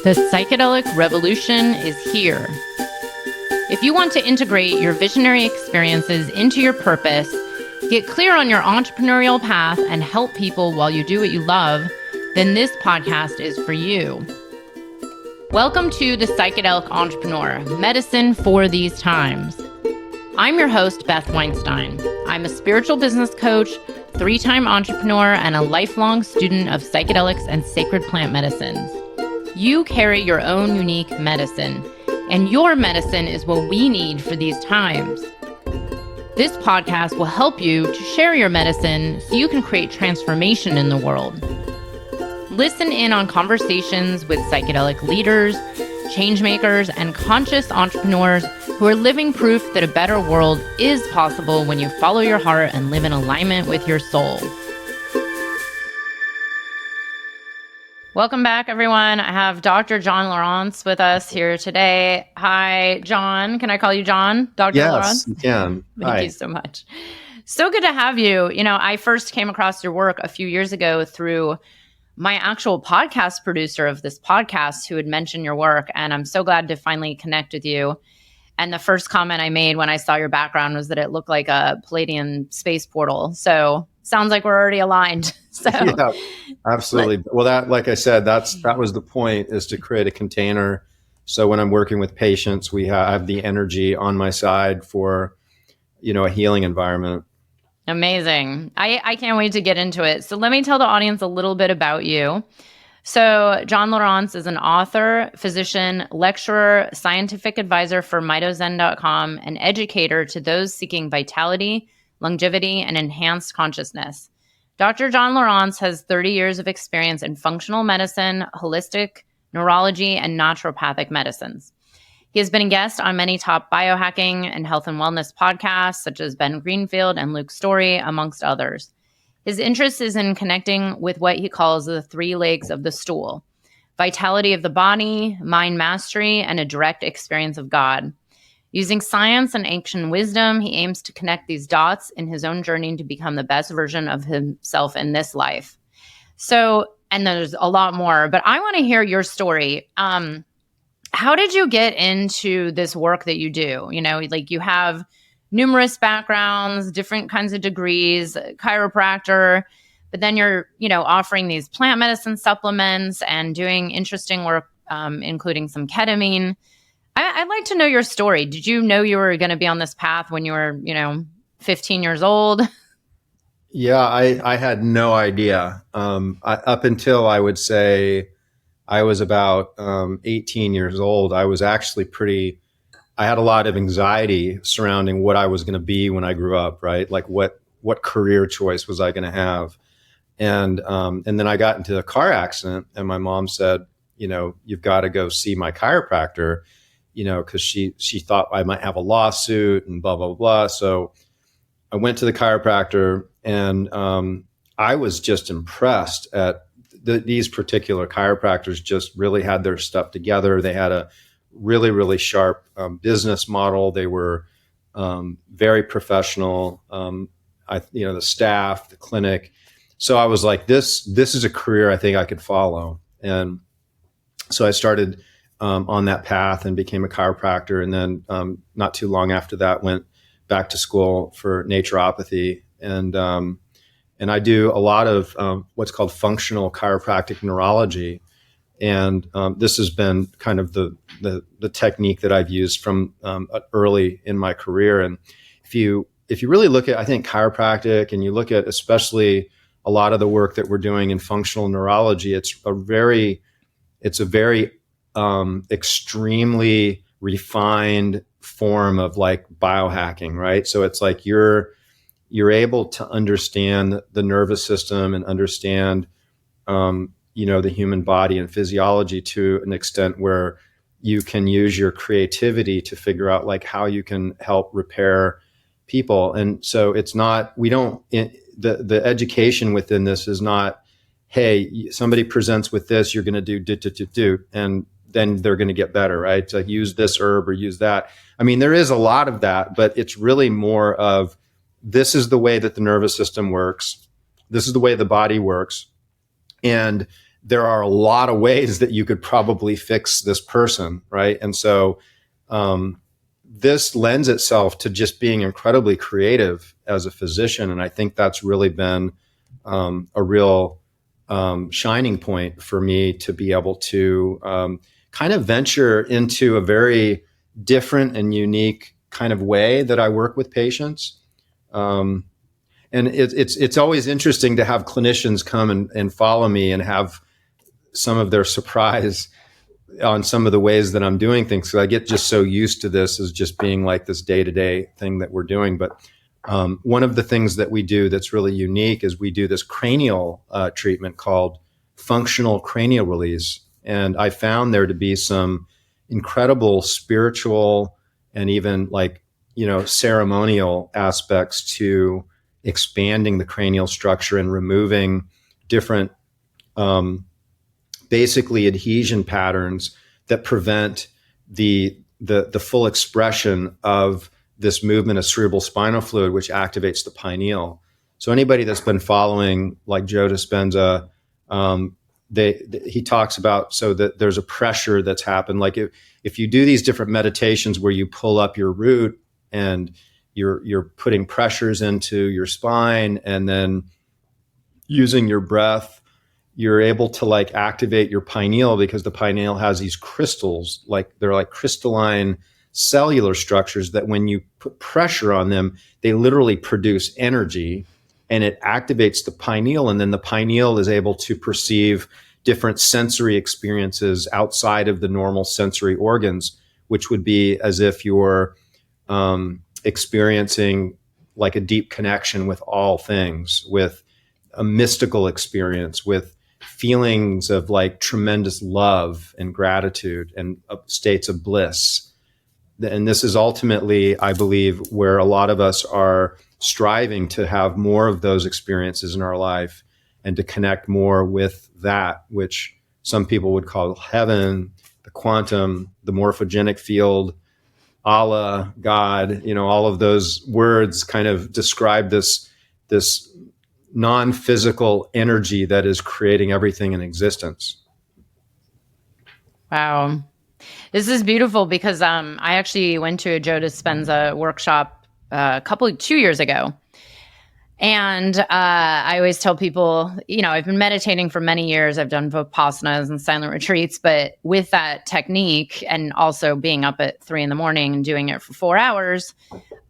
The psychedelic revolution is here. If you want to integrate your visionary experiences into your purpose, get clear on your entrepreneurial path, and help people while you do what you love, then this podcast is for you. Welcome to The Psychedelic Entrepreneur, medicine for these times. I'm your host, Beth Weinstein. I'm a spiritual business coach, 3-time entrepreneur, and a lifelong student of psychedelics and sacred plant medicines. You carry your own unique medicine, and your medicine is what we need for these times. This podcast will help you to share your medicine so you can create transformation in the world. Listen in on conversations with psychedelic leaders, changemakers, and conscious entrepreneurs who are living proof that a better world is possible when you follow your heart and live in alignment with your soul. Welcome back, everyone. I have Dr. John Lieurance with us here today. Hi, John. Can I call you John? Dr. Yes, Lieurance? you can. Thank you so much. So good to have you. You know, I first came across your work a few years ago through my actual podcast producer of this podcast who had mentioned your work, and I'm so glad to finally connect with you. And the first comment I made when I saw your background was that it looked like a Palladian space portal. So sounds like we're already aligned. So yeah, absolutely. Well, that, like I said, that was the point, is to create a container. So when I'm working with patients, we have the energy on my side for, a healing environment. Amazing. I can't wait to get into it. So let me tell the audience a little bit about you. So John Lieurance is an author, physician, lecturer, scientific advisor for mitozen.com, and educator to those seeking vitality, longevity, and enhanced consciousness. Dr. John Lieurance has 30 years of experience in functional medicine, holistic, neurology, and naturopathic medicines. He has been a guest on many top biohacking and health and wellness podcasts, such as Ben Greenfield and Luke Story, amongst others. His interest is in connecting with what he calls the 3 legs of the stool: vitality of the body, mind mastery, and a direct experience of God. Using science and ancient wisdom, he aims to connect these dots in his own journey to become the best version of himself in this life. So, and there's a lot more, but I want to hear your story. How did you get into this work that you do? Like, you have numerous backgrounds, different kinds of degrees, chiropractor, but then you're, offering these plant medicine supplements and doing interesting work, including some ketamine. I'd like to know your story. Did you know you were going to be on this path when you were, 15 years old? Yeah, I had no idea. Up until, I would say, I was about 18 years old, I was actually I had a lot of anxiety surrounding what I was going to be when I grew up, right? Like what career choice was I going to have? And then I got into a car accident, and my mom said, you've got to go see my chiropractor, because she thought I might have a lawsuit and blah, blah, blah. So I went to the chiropractor, and I was just impressed at these particular chiropractors. Just really had their stuff together. They had a really, really sharp business model. They were very professional. The staff, the clinic. So I was like, this is a career I think I could follow. And so I started on that path and became a chiropractor. And then not too long after that, went back to school for naturopathy. And I do a lot of what's called functional chiropractic neurology. And this has been kind of the technique that I've used from early in my career. And if you really look at, I think, chiropractic, and you look at especially a lot of the work that we're doing in functional neurology, it's a very extremely refined form of like biohacking, right? So it's like you're able to understand the nervous system and understand the human body and physiology to an extent where you can use your creativity to figure out like how you can help repair people. And so the education within this is not, hey, somebody presents with this, you're going to do, and then they're going to get better, right? So use this herb or use that. I mean, there is a lot of that, but it's really more of, this is the way that the nervous system works. This is the way the body works. And there are a lot of ways that you could probably fix this person, right? And so this lends itself to just being incredibly creative as a physician. And I think that's really been a real shining point for me to be able to kind of venture into a very different and unique kind of way that I work with patients. And it's always interesting to have clinicians come and follow me and have some of their surprise on some of the ways that I'm doing things. So I get just so used to this as just being like this day-to-day thing that we're doing. But one of the things that we do that's really unique is we do this cranial treatment called functional cranial release. And I found there to be some incredible spiritual and even ceremonial aspects to expanding the cranial structure and removing different basically adhesion patterns that prevent the full expression of this movement of cerebral spinal fluid, which activates the pineal. So anybody that's been following like Joe Dispenza, he talks about so that there's a pressure that's happened. Like if you do these different meditations where you pull up your root and you're putting pressures into your spine and then using your breath, you're able to like activate your pineal because the pineal has these crystals, like they're like crystalline cellular structures that when you put pressure on them, they literally produce energy and it activates the pineal. And then the pineal is able to perceive different sensory experiences outside of the normal sensory organs, which would be as if you're experiencing like a deep connection with all things, with a mystical experience, with feelings of like tremendous love and gratitude and states of bliss. And this is ultimately, I believe, where a lot of us are striving to have more of those experiences in our life and to connect more with that, which some people would call heaven, the quantum, the morphogenic field, Allah, God, all of those words kind of describe this non-physical energy that is creating everything in existence. Wow. This is beautiful because I actually went to a Joe Dispenza workshop 2 years ago. And I always tell people, I've been meditating for many years. I've done vipassanas and silent retreats, but with that technique and also being up at 3 a.m. and doing it for 4 hours,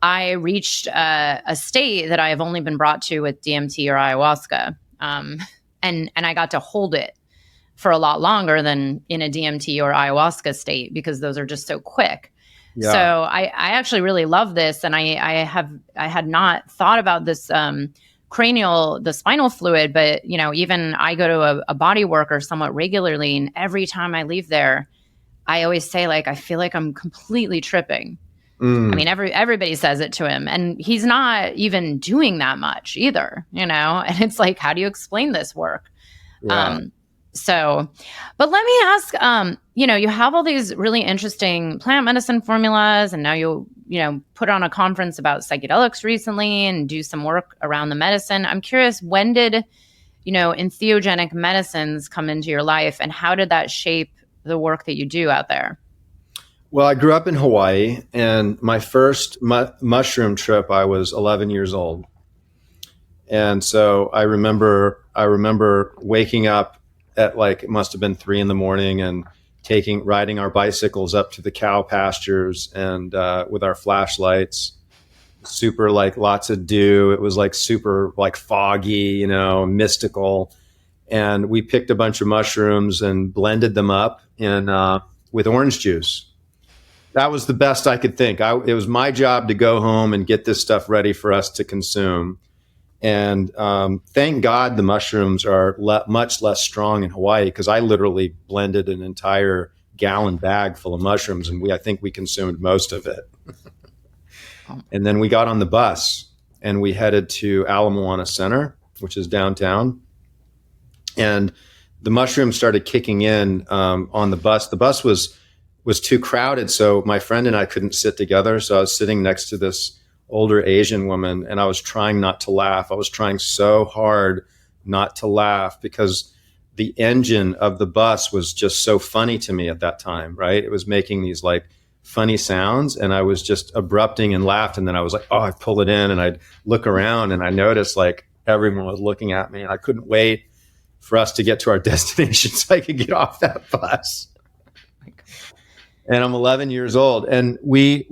I reached a state that I have only been brought to with DMT or ayahuasca. And I got to hold it for a lot longer than in a DMT or ayahuasca state because those are just so quick. Yeah. So I actually really love this. And I had not thought about this the spinal fluid, but even I go to a body worker somewhat regularly. And every time I leave there, I always say I feel like I'm completely tripping. I mean, everybody says it to him and he's not even doing that much either, and it's like, how do you explain this work? Yeah. But let me ask, you have all these really interesting plant medicine formulas and now you put on a conference about psychedelics recently and do some work around the medicine. I'm curious, when did, entheogenic medicines come into your life and how did that shape the work that you do out there? Well, I grew up in Hawaii and my first mushroom trip, I was 11 years old. And so I remember waking up at it must have been 3 a.m. and riding our bicycles up to the cow pastures and with our flashlights, super lots of dew. It was super foggy, mystical. And we picked a bunch of mushrooms and blended them up with orange juice. That was the best I could think. It was my job to go home and get this stuff ready for us to consume. And thank God the mushrooms are much less strong in Hawaii because I literally blended an entire gallon bag full of mushrooms and I think we consumed most of it. And then we got on the bus and we headed to Ala Moana Center, which is downtown. And the mushrooms started kicking in on the bus. The bus was too crowded, so my friend and I couldn't sit together. So I was sitting next to this older Asian woman and I was trying not to laugh. I was trying so hard not to laugh because the engine of the bus was just so funny to me at that time, right? It was making these like funny sounds, and I was just abrupting and laughed. And then I was like, oh, I'd pull it in, and I'd look around, and I noticed like everyone was looking at me, and I couldn't wait for us to get to our destination so I could get off that bus. And I'm 11 years old, and we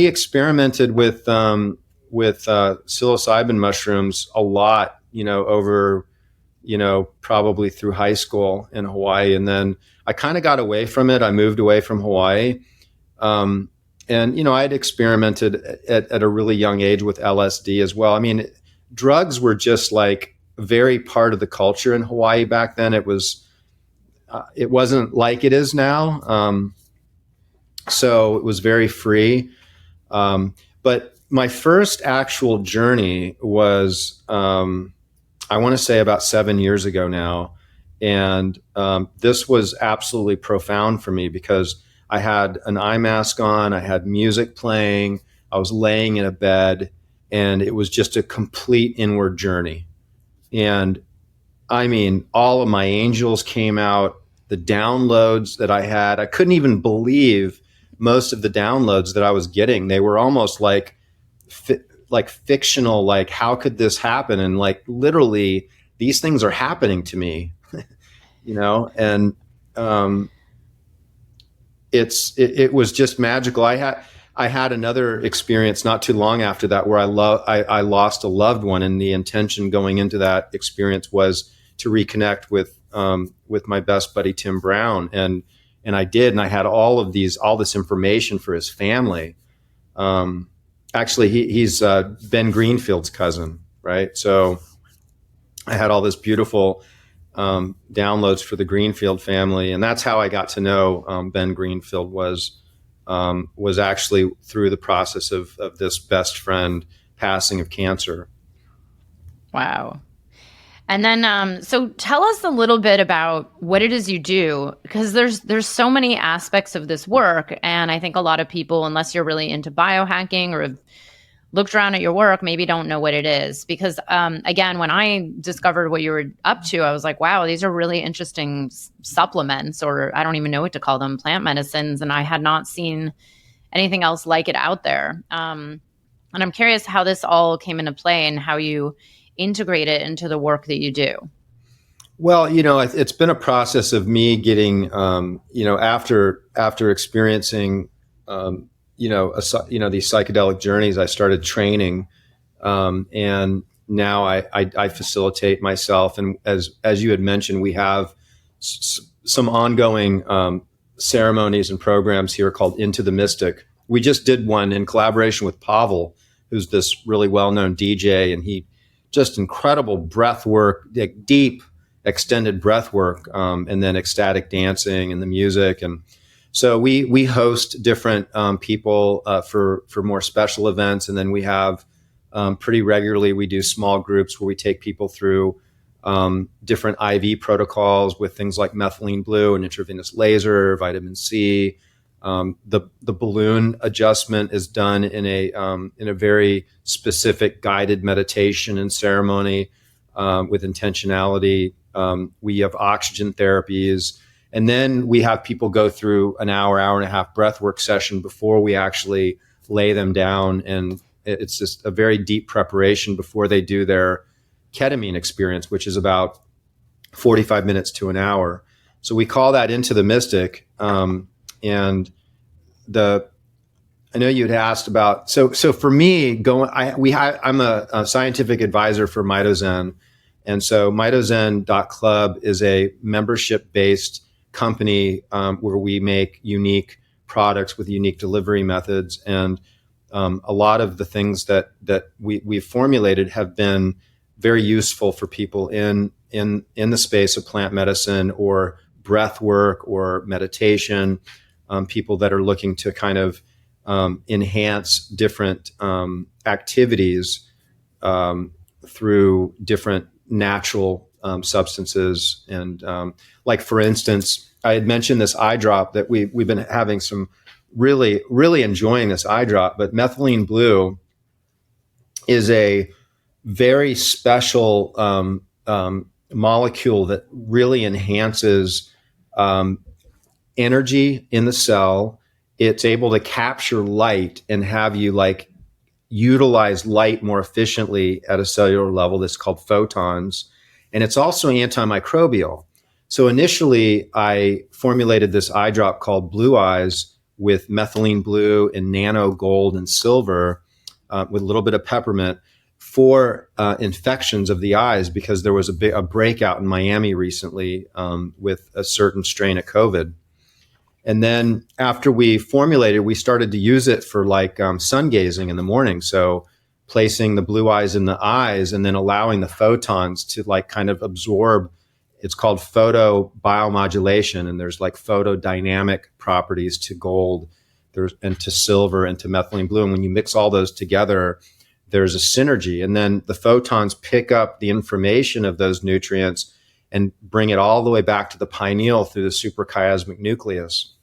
experimented with psilocybin mushrooms a lot, over, probably through high school in Hawaii. And then I kind of got away from it. I moved away from Hawaii. And, I had experimented at a really young age with LSD as well. I mean, drugs were just like very part of the culture in Hawaii back then. It wasn't like it is now. So it was very free. But my first actual journey was, I want to say about 7 years ago now. And this was absolutely profound for me because I had an eye mask on, I had music playing, I was laying in a bed, and it was just a complete inward journey. And I mean, all of my angels came out, the downloads that I had, I couldn't even believe most of the downloads that I was getting. They were almost like fictional, like how could this happen? And like literally these things are happening to me, and it was just magical. I had another experience not too long after that where I lost a loved one, and the intention going into that experience was to reconnect with my best buddy Tim Brown, and I did, and I had all this information for his family. Actually, he's Ben Greenfield's cousin, right? So I had all this beautiful downloads for the Greenfield family, and that's how I got to know Ben Greenfield was actually through the process of this best friend passing of cancer. Wow. And then, so tell us a little bit about what it is you do, because there's so many aspects of this work. And I think a lot of people, unless you're really into biohacking or have looked around at your work, maybe don't know what it is. Because again, when I discovered what you were up to, I was like, wow, these are really interesting supplements, or I don't even know what to call them, plant medicines. And I had not seen anything else like it out there. And I'm curious how this all came into play and how you integrate it into the work that you do. Well, it's been a process of me getting, after experiencing, these psychedelic journeys, I started training, and now I facilitate myself. And as you had mentioned, we have some ongoing ceremonies and programs here called Into the Mystic. We just did one in collaboration with Pavel, who's this really well-known DJ, and he just incredible breath work, like deep extended breath work, and then ecstatic dancing and the music. And so we host different people for more special events. And then we have pretty regularly, we do small groups where we take people through different IV protocols with things like methylene blue and intravenous laser, vitamin C. The balloon adjustment is done in a very specific guided meditation and ceremony with intentionality. We have oxygen therapies, and then we have people go through an hour and a half breathwork session before we actually lay them down, and it's just a very deep preparation before they do their ketamine experience, which is about 45 minutes to an hour. So we call that Into the Mystic. And I know you'd asked about, so for me I'm a scientific advisor for Mitozen. And so mitozen.club is a membership-based company where we make unique products with unique delivery methods. And a lot of the things that we've formulated have been very useful for people in the space of plant medicine or breath work or meditation. People that are looking to kind of enhance different activities through different natural substances. And like, for instance, I had mentioned this eye drop that we've been having some really, really enjoying this eye drop, but Methylene Blue is a very special molecule that really enhances energy in the cell. It's able to capture light and have you like utilize light more efficiently at a cellular level. That's called photons. And it's also antimicrobial. So initially, I formulated this eye drop called Blue Eyes with methylene blue and nano gold and silver with a little bit of peppermint for infections of the eyes, because there was a breakout in Miami recently with a certain strain of COVID. And then after we formulated, we started to use it for like sun gazing in the morning. So placing the blue eyes in the eyes and then allowing the photons to like kind of absorb. It's called photo biomodulation, and there's like photodynamic properties to gold and to silver and to methylene blue. And when you mix all those together, there's a synergy. And then the photons pick up the information of those nutrients and bring it all the way back to the pineal through the suprachiasmatic nucleus.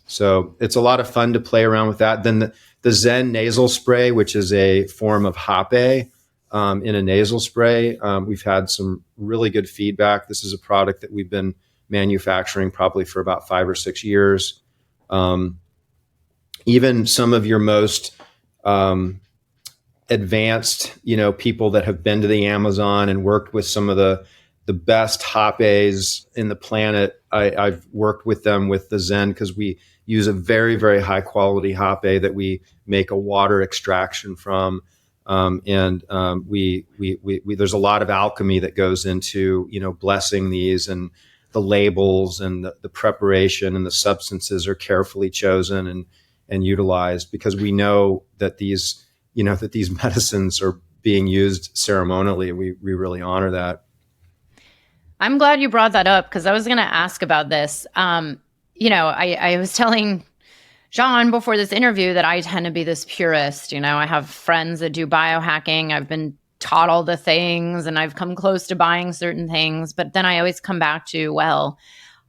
So it's a lot of fun to play around with that. Then the Zen nasal spray, which is a form of hape in a nasal spray. We've had some really good feedback. This is a product that we've been manufacturing probably for about 5 or 6 years. Even some of your most advanced, people that have been to the Amazon and worked with some of the best hapes in the planet. I've worked with them with the Zen because we use a very, very high quality hape that we make a water extraction from. And there's a lot of alchemy that goes into, blessing these, and the labels and the preparation and the substances are carefully chosen and utilized, because we know that these medicines are being used ceremonially. We really honor that. I'm glad you brought that up, because I was going to ask about this. I was telling John before this interview that I tend to be this purist. I have friends that do biohacking. I've been taught all the things and I've come close to buying certain things. But then I always come back to, well,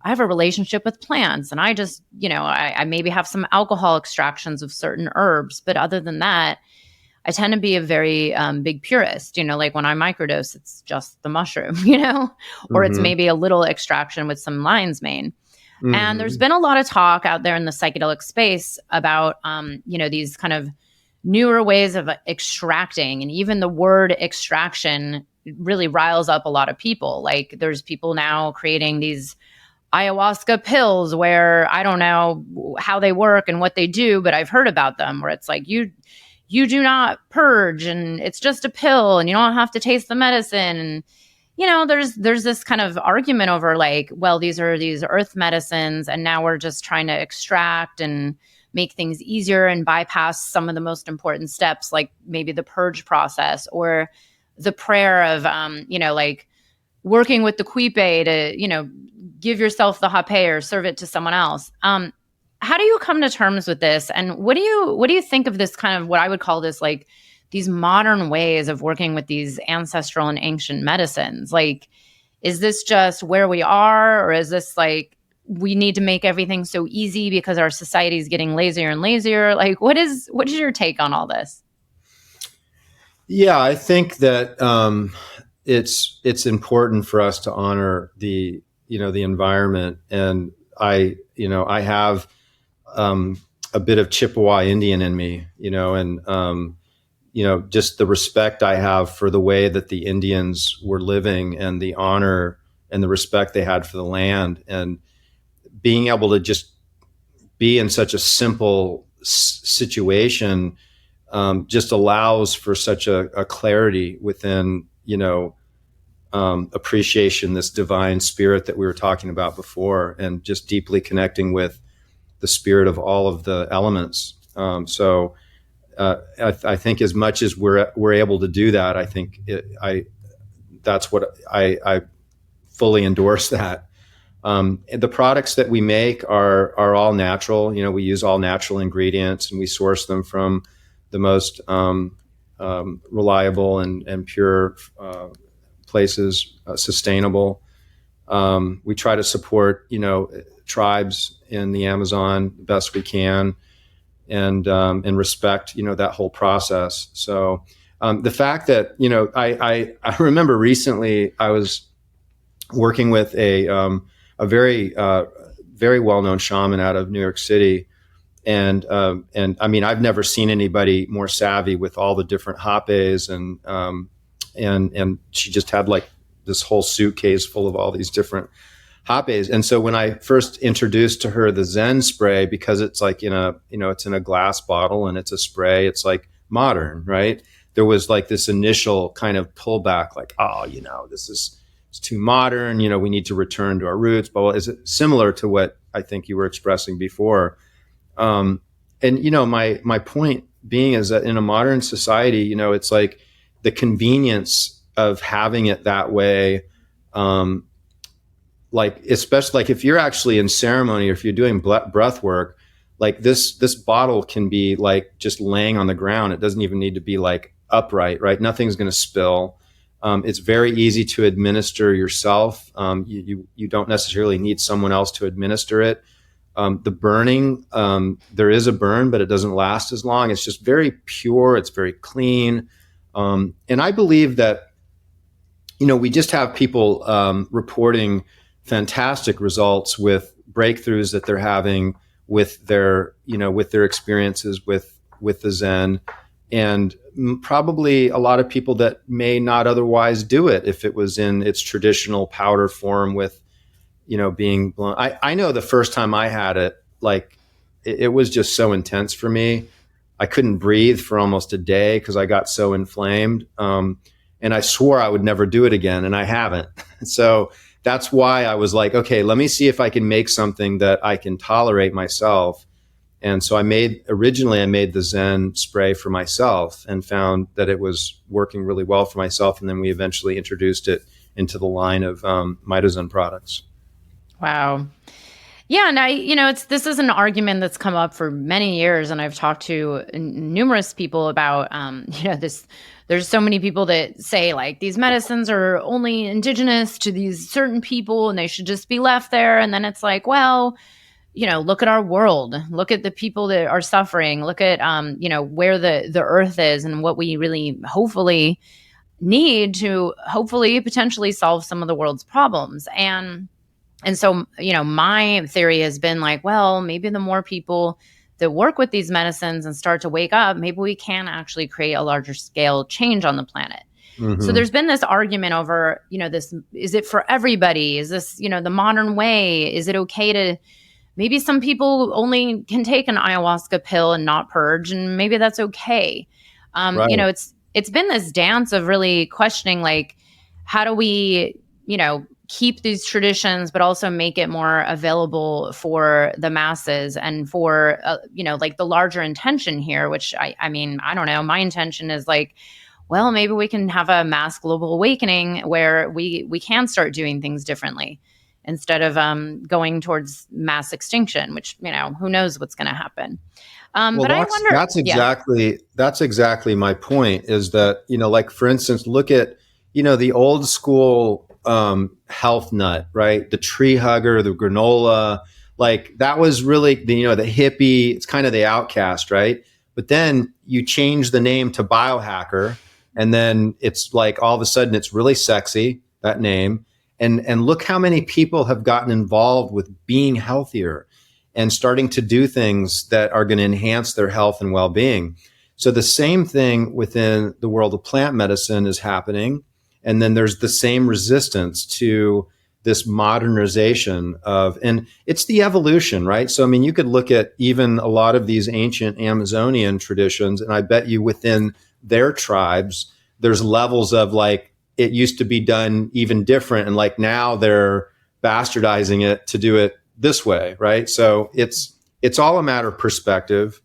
I have a relationship with plants, and I just, I maybe have some alcohol extractions of certain herbs. But other than that, I tend to be a very big purist, like when I microdose, it's just the mushroom, or it's maybe a little extraction with some lion's mane. Mm-hmm. And there's been a lot of talk out there in the psychedelic space about, these kind of newer ways of extracting. And even the word extraction really riles up a lot of people. Like there's people now creating these ayahuasca pills where I don't know how they work and what they do, but I've heard about them, where it's like you do not purge and it's just a pill and you don't have to taste the medicine. And, there's this kind of argument over like, well, these are these earth medicines and now we're just trying to extract and make things easier and bypass some of the most important steps, like maybe the purge process or the prayer of, like working with the quipe to, give yourself the hape or serve it to someone else. How do you come to terms with this? And what do you think of this kind of what I would call this, like these modern ways of working with these ancestral and ancient medicines? Like, is this just where we are, or is this like we need to make everything so easy because our society is getting lazier and lazier? Like, what is your take on all this? Yeah, I think that it's important for us to honor the environment, and I have a bit of Chippewa Indian in me, and just the respect I have for the way that the Indians were living and the honor and the respect they had for the land, and being able to just be in such a simple situation just allows for such a clarity within, appreciation, this divine spirit that we were talking about before, and just deeply connecting with the spirit of all of the elements. So I think as much as we're able to do that, I think that's what I fully endorse that. The products that we make are all natural. We use all natural ingredients, and we source them from the most reliable and pure places, sustainable. We try to support, tribes in the Amazon the best we can, and respect, that whole process. So the fact that, I remember recently I was working with a very well-known shaman out of New York City. And I mean, I've never seen anybody more savvy with all the different hapes, and she just had like this whole suitcase full of all these different hapes. And so when I first introduced to her the Zen spray, because it's like it's in a glass bottle and it's a spray, it's like modern, right? There was like this initial kind of pullback, like, oh, it's too modern. We need to return to our roots. But is it similar to what I think you were expressing before? And my point being is that in a modern society, it's like the convenience of having it that way. Like, especially like if you're actually in ceremony or if you're doing breath work, like this bottle can be like just laying on the ground. It doesn't even need to be like upright, right? Nothing's going to spill. It's very easy to administer yourself. You don't necessarily need someone else to administer it. The burning, there is a burn, but it doesn't last as long. It's just very pure. It's very clean. And I believe that, we just have people reporting fantastic results with breakthroughs that they're having with their experiences with the Zen, and probably a lot of people that may not otherwise do it if it was in its traditional powder form with, being blown. I know the first time I had it, like it was just so intense for me. I couldn't breathe for almost a day because I got so inflamed. And I swore I would never do it again, and I haven't. So that's why I was like, okay, let me see if I can make something that I can tolerate myself. And so originally I made the Zen spray for myself and found that it was working really well for myself. And then we eventually introduced it into the line of MitoZen products. Wow. Yeah, and this is an argument that's come up for many years, and I've talked to numerous people about, this. There's so many people that say like these medicines are only indigenous to these certain people, and they should just be left there. And then it's like, well, look at our world, look at the people that are suffering, look at, where the earth is and what we really hopefully need to hopefully potentially solve some of the world's problems. And so, my theory has been like, well, maybe the more people that work with these medicines and start to wake up, maybe we can actually create a larger scale change on the planet. Mm-hmm. So there's been this argument over, this, is it for everybody? Is this, the modern way? Is it okay to, maybe some people only can take an ayahuasca pill and not purge, and maybe that's okay. Right. It's been this dance of really questioning, like, how do we, keep these traditions, but also make it more available for the masses and for, like the larger intention here, which I mean, I don't know. My intention is like, well, maybe we can have a mass global awakening where we can start doing things differently instead of going towards mass extinction, which, who knows what's going to happen. But I wonder. That's exactly my point, is that, like, for instance, look at, the old school health nut, right? The tree hugger, the granola, like that was really the hippie, it's kind of the outcast, right? But then you change the name to biohacker, and then it's like all of a sudden it's really sexy, that name. And look how many people have gotten involved with being healthier and starting to do things that are going to enhance their health and well-being. So the same thing within the world of plant medicine is happening. And then there's the same resistance to this modernization and it's the evolution, right? So, I mean, you could look at even a lot of these ancient Amazonian traditions, and I bet you within their tribes, there's levels of like, it used to be done even different. And like now they're bastardizing it to do it this way, right? So it's all a matter of perspective.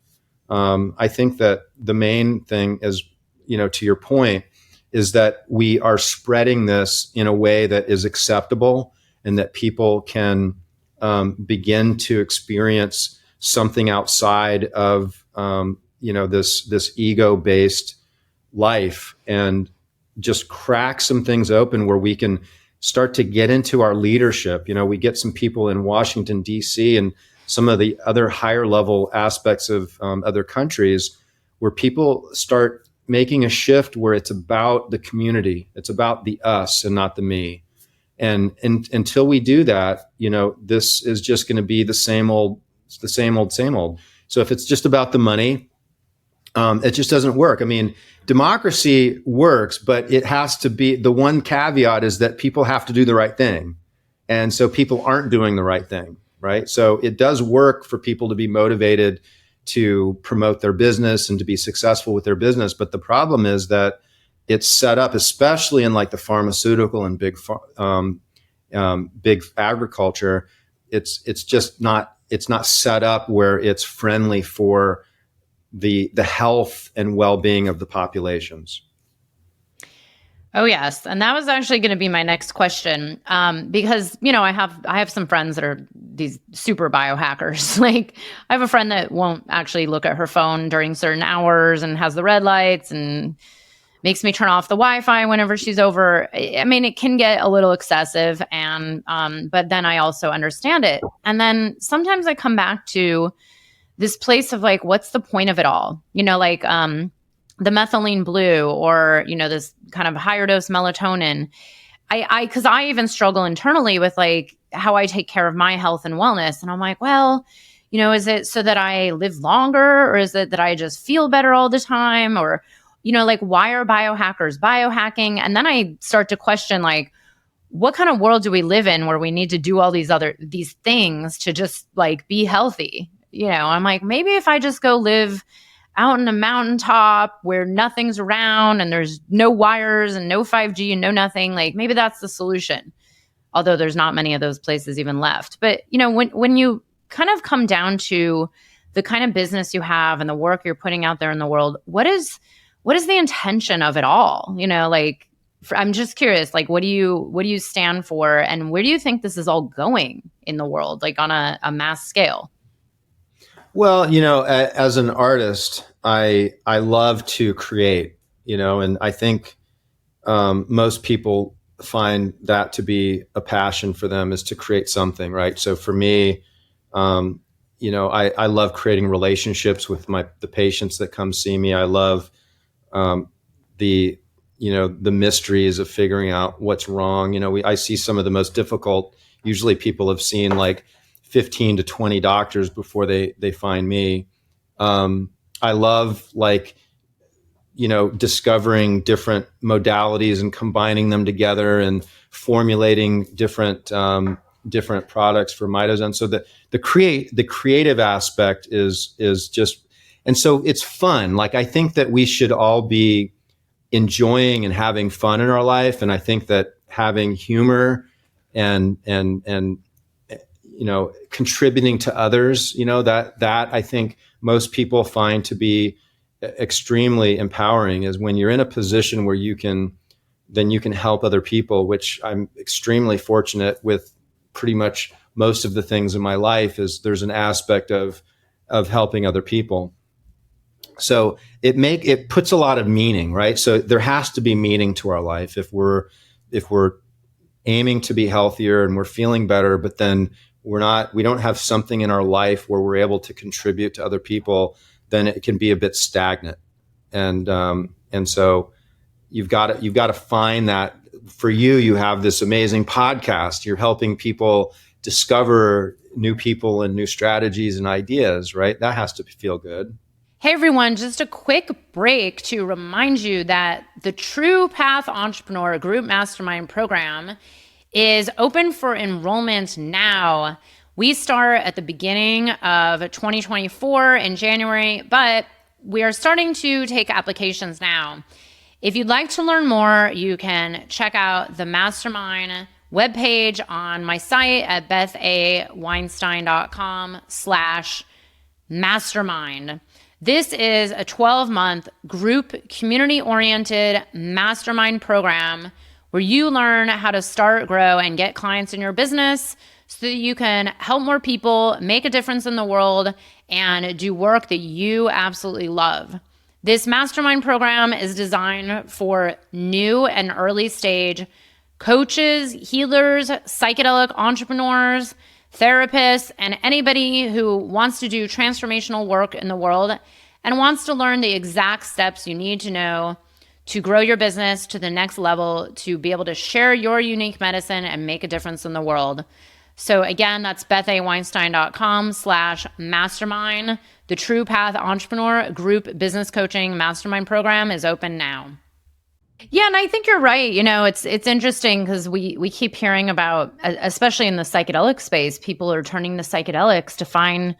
I think that the main thing is, to your point, is that we are spreading this in a way that is acceptable and that people can begin to experience something outside of this ego-based life, and just crack some things open where we can start to get into our leadership. We get some people in Washington, D.C. and some of the other higher level aspects of other countries where people start making a shift where it's about the community. It's about the us and not the me. And until we do that, this is just going to be the same old. So if it's just about the money, it just doesn't work. I mean, democracy works, but it has to be, the one caveat is that people have to do the right thing. And so people aren't doing the right thing, right? So it does work for people to be motivated to promote their business and to be successful with their business. But the problem is that it's set up, especially in like the pharmaceutical and big agriculture. It's just not, it's not set up where it's friendly for the health and well-being of the populations. Oh, yes. And that was actually going to be my next question. Because, I have some friends that are these super biohackers. Like, I have a friend that won't actually look at her phone during certain hours and has the red lights and makes me turn off the Wi-Fi whenever she's over. I mean, it can get a little excessive, and but then I also understand it. And then sometimes I come back to this place of like, what's the point of it all? The Methylene Blue, or this kind of higher dose melatonin. Because I even struggle internally with like how I take care of my health and wellness, and I'm like, well, is it so that I live longer, or is it that I just feel better all the time, or like, why are biohackers biohacking? And then I start to question, like, what kind of world do we live in where we need to do all these things to just like be healthy? I'm like, maybe if I just go live out in a mountaintop where nothing's around and there's no wires and no 5G and no nothing, like maybe that's the solution. Although there's not many of those places even left. But, when you kind of come down to the kind of business you have and the work you're putting out there in the world, what is the intention of it all? I'm just curious, like, what do you stand for, and where do you think this is all going in the world, like on a mass scale? Well, as an artist, I love to create, and I think most people find that to be a passion for them, is to create something, right? So for me, I love creating relationships with the patients that come see me. I love the mysteries of figuring out what's wrong. I see some of the most difficult. Usually, people have seen like 15 to 20 doctors before they find me. I love discovering different modalities and combining them together and formulating different products for mitozen. So the creative aspect is just, and so it's fun. Like, I think that we should all be enjoying and having fun in our life. And I think that having humor and contributing to others, that I think most people find to be extremely empowering, is when you're in a position where you can help other people, which I'm extremely fortunate with. Pretty much most of the things in my life is there's an aspect of helping other people. So it puts a lot of meaning, right? So there has to be meaning to our life if we're aiming to be healthier and we're feeling better, but then we don't have something in our life where we're able to contribute to other people, then it can be a bit stagnant. And so you've got to find that. For you have this amazing podcast. You're helping people discover new people and new strategies and ideas, right? That has to feel good. Hey everyone, just a quick break to remind you that the True Path Entrepreneur Group Mastermind Program is open for enrollment now. We start at the beginning of 2024 in January, but we are starting to take applications now. If you'd like to learn more, you can check out the Mastermind webpage on my site at bethaweinstein.com/mastermind. This is a 12-month group community-oriented mastermind program where you learn how to start, grow, and get clients in your business so that you can help more people, make a difference in the world, and do work that you absolutely love. This mastermind program is designed for new and early stage coaches, healers, psychedelic entrepreneurs, therapists, and anybody who wants to do transformational work in the world and wants to learn the exact steps you need to know to grow your business to the next level, to be able to share your unique medicine and make a difference in the world. So again, that's BethAWeinstein.com/mastermind. The True Path Entrepreneur Group Business Coaching Mastermind Program is open now. Yeah, and I think you're right. It's interesting because we keep hearing about, especially in the psychedelic space, people are turning to psychedelics to find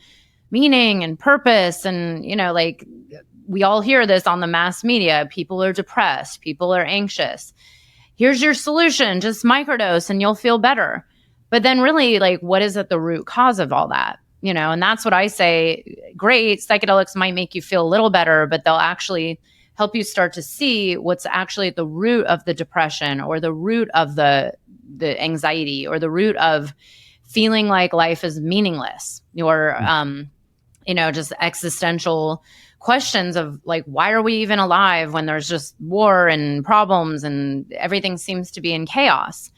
meaning and purpose. And, like we all hear this on the mass media. People are depressed. People are anxious. Here's your solution. Just microdose and you'll feel better. But then really, like, what is at the root cause of all that? And that's what I say. Great, psychedelics might make you feel a little better, but they'll actually help you start to see what's actually at the root of the depression, or the root of the anxiety, or the root of feeling like life is meaningless, or just existential questions of like, why are we even alive when there's just war and problems and everything seems to be in chaos?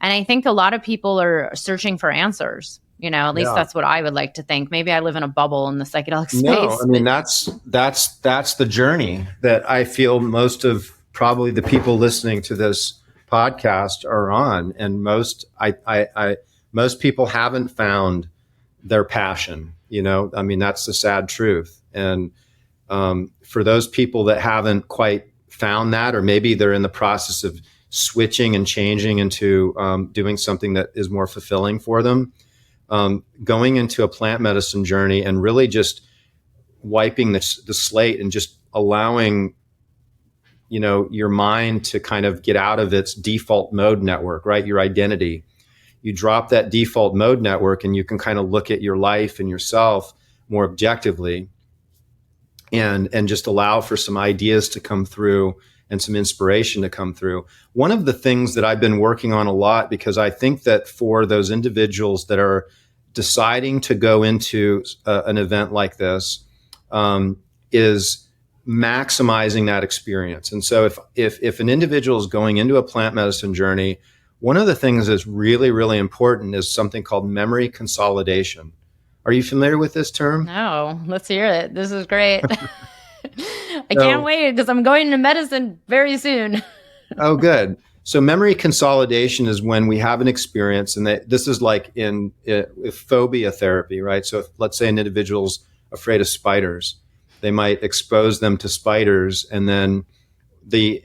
And I think a lot of people are searching for answers. At least that's what I would like to think. Maybe I live in a bubble in the psychedelic space. No, I mean, that's the journey that I feel most of probably the people listening to this podcast are on. And most people haven't found their passion, I mean, that's the sad truth. And for those people that haven't quite found that, or maybe they're in the process of switching and changing into doing something that is more fulfilling for them, going into a plant medicine journey and really just wiping the slate and just allowing, your mind to kind of get out of its default mode network, right? Your identity. You drop that default mode network and you can kind of look at your life and yourself more objectively, and just allow for some ideas to come through and some inspiration to come through. One of the things that I've been working on a lot, because I think that for those individuals that are deciding to go into an event like this, is maximizing that experience. And so if an individual is going into a plant medicine journey, one of the things that's really, really important is something called memory consolidation. Are you familiar with this term? No, let's hear it. This is great. I can't wait because I'm going into medicine very soon. Oh, good. So memory consolidation is when we have an experience, and this is like in phobia therapy, right? So let's say an individual's afraid of spiders, they might expose them to spiders, and then the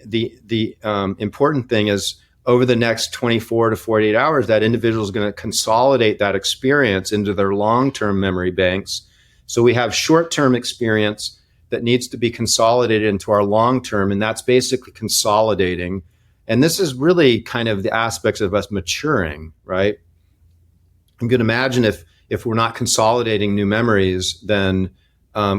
important thing is over the next 24 to 48 hours, that individual is going to consolidate that experience into their long-term memory banks. So we have short-term experience that needs to be consolidated into our long-term, and that's basically consolidating. And this is really kind of the aspects of us maturing, right? You can imagine if we're not consolidating new memories, then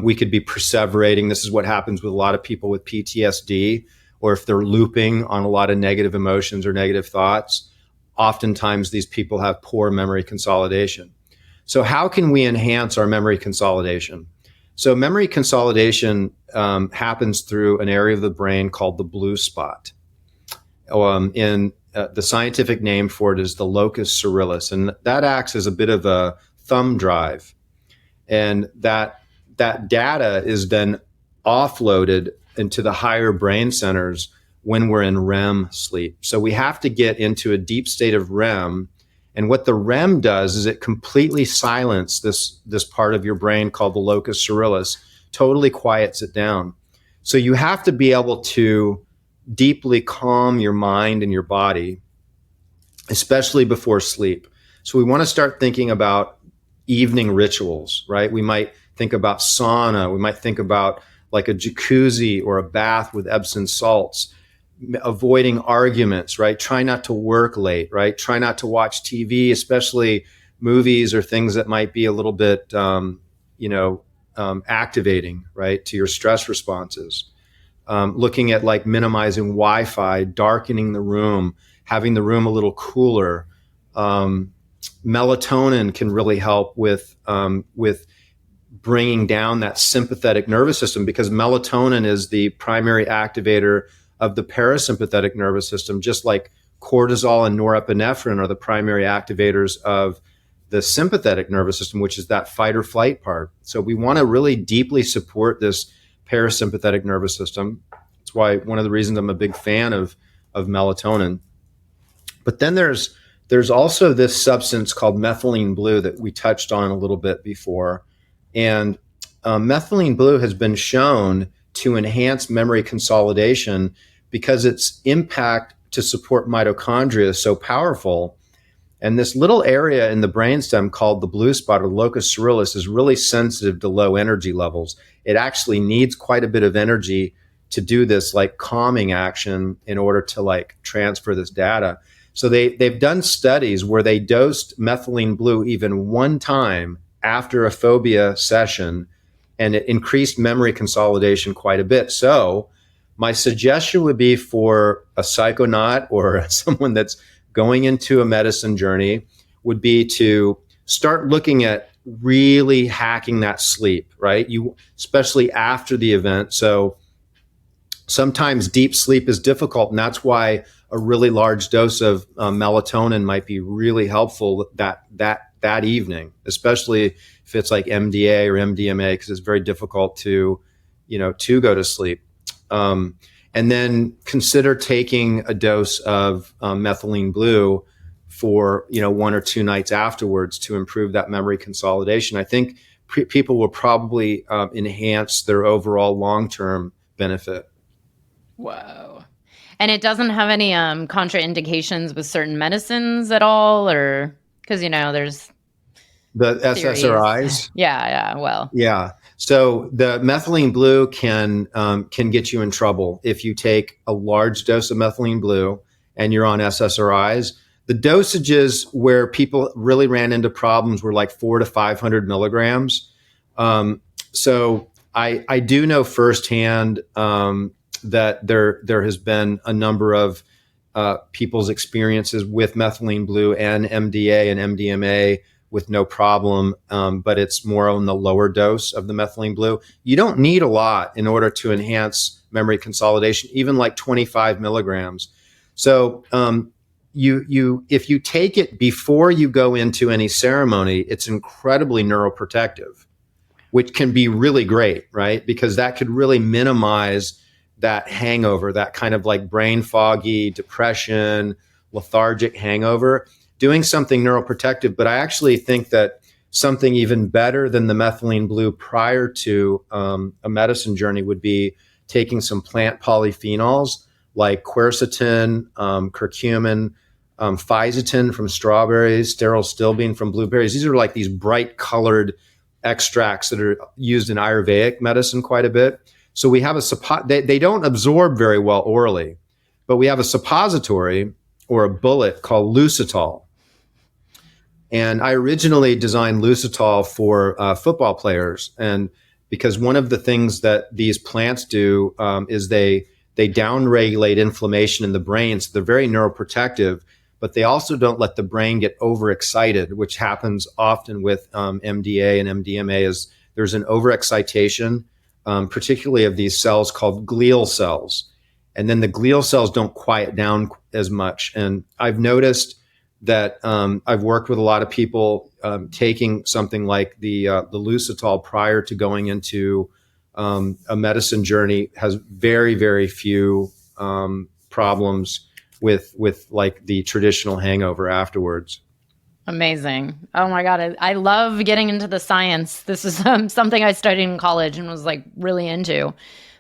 we could be perseverating. This is what happens with a lot of people with PTSD, or if they're looping on a lot of negative emotions or negative thoughts. Oftentimes these people have poor memory consolidation. So how can we enhance our memory consolidation? So memory consolidation happens through an area of the brain called the blue spot. The scientific name for it is the locus coeruleus, and that acts as a bit of a thumb drive. And that data is then offloaded into the higher brain centers when we're in REM sleep. So we have to get into a deep state of REM. And what the REM does is it completely silences this part of your brain called the locus coeruleus, totally quiets it down. So you have to be able to deeply calm your mind and your body, especially before sleep. So we want to start thinking about evening rituals, right? We might think about sauna. We might think about like a jacuzzi or a bath with Epsom salts, avoiding arguments, right? Try not to work late, right? Try not to watch TV, especially movies or things that might be a little bit, activating, right, to your stress responses. Looking at like minimizing Wi-Fi, darkening the room, having the room a little cooler. Melatonin can really help with bringing down that sympathetic nervous system, because melatonin is the primary activator of the parasympathetic nervous system, just like cortisol and norepinephrine are the primary activators of the sympathetic nervous system, which is that fight or flight part. So we want to really deeply support this parasympathetic nervous system. That's why one of the reasons I'm a big fan of melatonin. But then there's also this substance called methylene blue that we touched on a little bit before. And methylene blue has been shown to enhance memory consolidation because its impact to support mitochondria is so powerful. And this little area in the brainstem called the blue spot or locus coeruleus is really sensitive to low energy levels. It actually needs quite a bit of energy to do this like calming action in order to like transfer this data. So they've done studies where they dosed methylene blue even one time after a phobia session, and it increased memory consolidation quite a bit. So my suggestion would be for a psychonaut or someone that's going into a medicine journey would be to start looking at really hacking that sleep, right? Especially after the event. So sometimes deep sleep is difficult, and that's why a really large dose of melatonin might be really helpful that evening, especially if it's like MDA or MDMA, because it's very difficult to go to sleep. And then consider taking a dose of methylene blue for 1 or 2 nights afterwards to improve that memory consolidation. I think people will probably enhance their overall long-term benefit. Whoa. And it doesn't have any contraindications with certain medicines at all, or because there's the theories. SSRIs. Yeah. Well. Yeah. So the methylene blue can get you in trouble if you take a large dose of methylene blue and you're on SSRIs. The dosages where people really ran into problems were like 400 to 500 milligrams. So I do know firsthand that there has been a number of people's experiences with methylene blue and MDA and MDMA with no problem, but it's more on the lower dose of the methylene blue. You don't need a lot in order to enhance memory consolidation, even like 25 milligrams. So if you take it before you go into any ceremony, it's incredibly neuroprotective, which can be really great, right? Because that could really minimize that hangover, that kind of like brain foggy, depression, lethargic hangover. Doing something neuroprotective, but I actually think that something even better than the methylene blue prior to a medicine journey would be taking some plant polyphenols like quercetin, curcumin, fisetin from strawberries, sterile stilbene from blueberries. These are like these bright colored extracts that are used in Ayurvedic medicine quite a bit. So we have they don't absorb very well orally, but we have a suppository or a bullet called Lucitol. And I originally designed Lucitol for football players. And because one of the things that these plants do is they downregulate inflammation in the brain. So they're very neuroprotective, but they also don't let the brain get overexcited, which happens often with MDA and MDMA. Is there's an overexcitation, particularly of these cells called glial cells. And then the glial cells don't quiet down as much. And I've noticed that I've worked with a lot of people taking something like the Lucitol prior to going into a medicine journey has very, very few problems with like the traditional hangover afterwards. Amazing. Oh my God. I love getting into the science. This is something I studied in college and was like really into.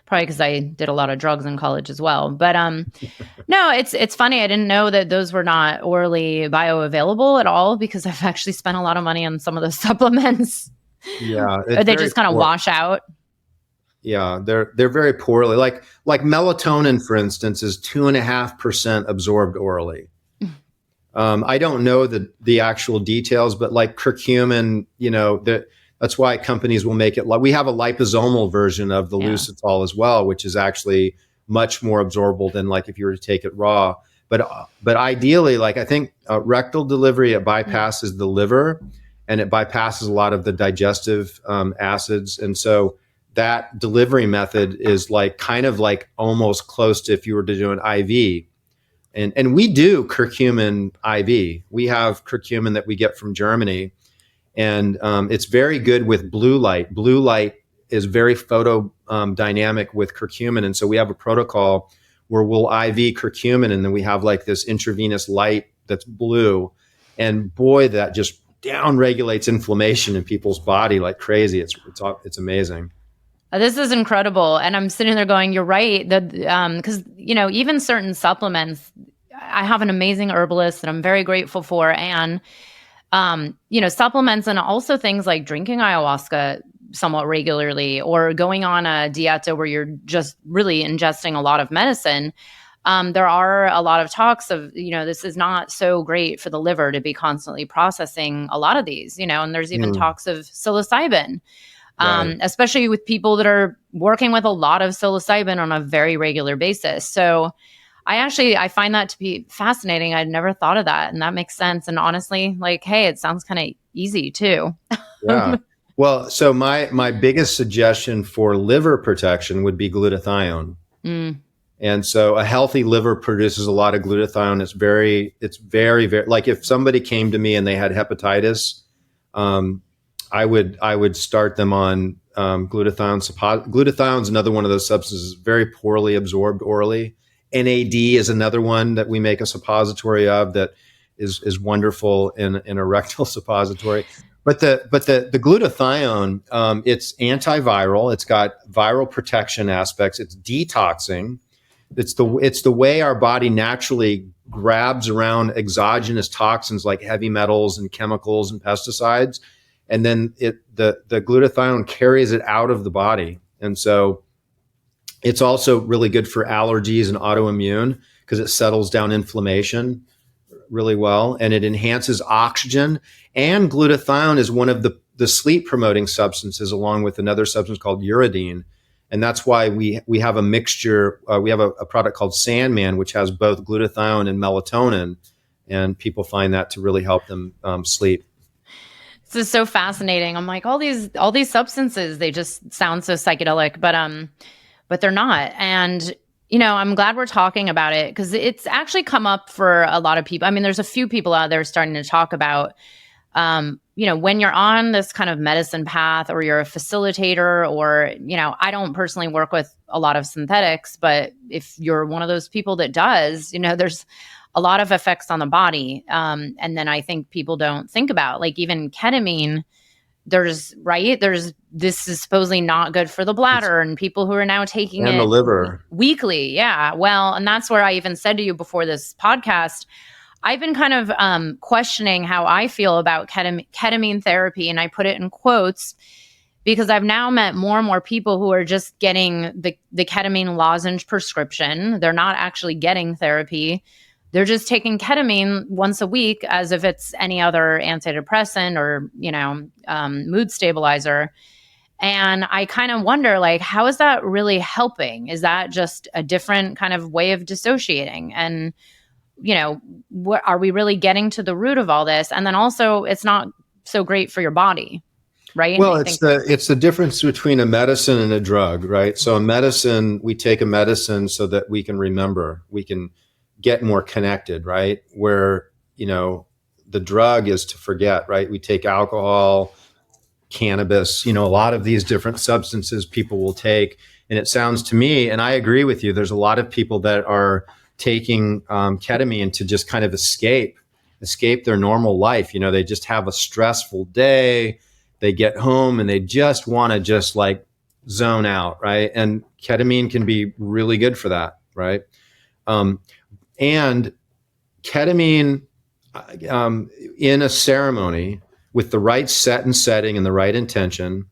Probably because I did a lot of drugs in college as well. But no, it's funny. I didn't know that those were not orally bioavailable at all because I've actually spent a lot of money on some of those supplements. Yeah. They just kind of wash out. Yeah, they're very poorly. Like melatonin, for instance, is 2.5% absorbed orally. I don't know the actual details, but like curcumin, that's why companies will make it. Like we have a liposomal version of the Lucitol as well, which is actually much more absorbable than like if you were to take it raw. But ideally, like I think rectal delivery, it bypasses the liver and it bypasses a lot of the digestive acids, and so that delivery method is like kind of like almost close to if you were to do an IV. And we do curcumin IV. We have curcumin that we get from Germany. And it's very good with blue light. Blue light is very photodynamic with curcumin. And so we have a protocol where we'll IV curcumin, and then we have like this intravenous light that's blue. And boy, that just down regulates inflammation in people's body like crazy. It's amazing. This is incredible. And I'm sitting there going, you're right. Because, even certain supplements, I have an amazing herbalist that I'm very grateful for. And, supplements and also things like drinking ayahuasca somewhat regularly or going on a dieta where you're just really ingesting a lot of medicine. There are a lot of talks of, this is not so great for the liver to be constantly processing a lot of these, and there's even talks of psilocybin. Right. Especially with people that are working with a lot of psilocybin on a very regular basis. So I find that to be fascinating. I'd never thought of that. And that makes sense. And honestly, like, hey, it sounds kind of easy too. Yeah. Well, so my biggest suggestion for liver protection would be glutathione. And so a healthy liver produces a lot of glutathione. It's very, very, like if somebody came to me and they had hepatitis, I would start them on glutathione. Glutathione is another one of those substances very poorly absorbed orally. NAD is another one that we make a suppository of that is wonderful in a rectal suppository. But the glutathione, it's antiviral. It's got viral protection aspects. It's detoxing. It's the way our body naturally grabs around exogenous toxins like heavy metals and chemicals and pesticides. And then the glutathione carries it out of the body. And so it's also really good for allergies and autoimmune because it settles down inflammation really well, and it enhances oxygen. And glutathione is one of the sleep promoting substances, along with another substance called uridine. And that's why we have a mixture. We have a product called Sandman, which has both glutathione and melatonin, and people find that to really help them sleep. This is so fascinating. I'm like, all these substances, they just sound so psychedelic, but they're not. And I'm glad we're talking about it because it's actually come up for a lot of people. I mean, there's a few people out there starting to talk about, when you're on this kind of medicine path or you're a facilitator or, I don't personally work with a lot of synthetics, but if you're one of those people that does, there's a lot of effects on the body. And then I think people don't think about like even ketamine. This is supposedly not good for the bladder and people who are now taking and it the liver weekly. Yeah. Well, and that's where I even said to you before this podcast, I've been kind of questioning how I feel about ketamine therapy. And I put it in quotes because I've now met more and more people who are just getting the ketamine lozenge prescription. They're not actually getting therapy. They're just taking ketamine once a week as if it's any other antidepressant or, mood stabilizer. And I kind of wonder, like, how is that really helping? Is that just a different kind of way of dissociating? And, what are we really getting to the root of all this? And then also it's not so great for your body, right? Well, it's the difference between a medicine and a drug, right? So a medicine, we take a medicine so that we can remember, we can get more connected, right? Where, the drug is to forget, right? We take alcohol, cannabis, a lot of these different substances people will take. And it sounds to me, and I agree with you, there's a lot of people that are taking ketamine to just kind of escape their normal life. They just have a stressful day. They get home and they just want to just like zone out, right? And ketamine can be really good for that, right? And ketamine in a ceremony with the right set and setting and the right intention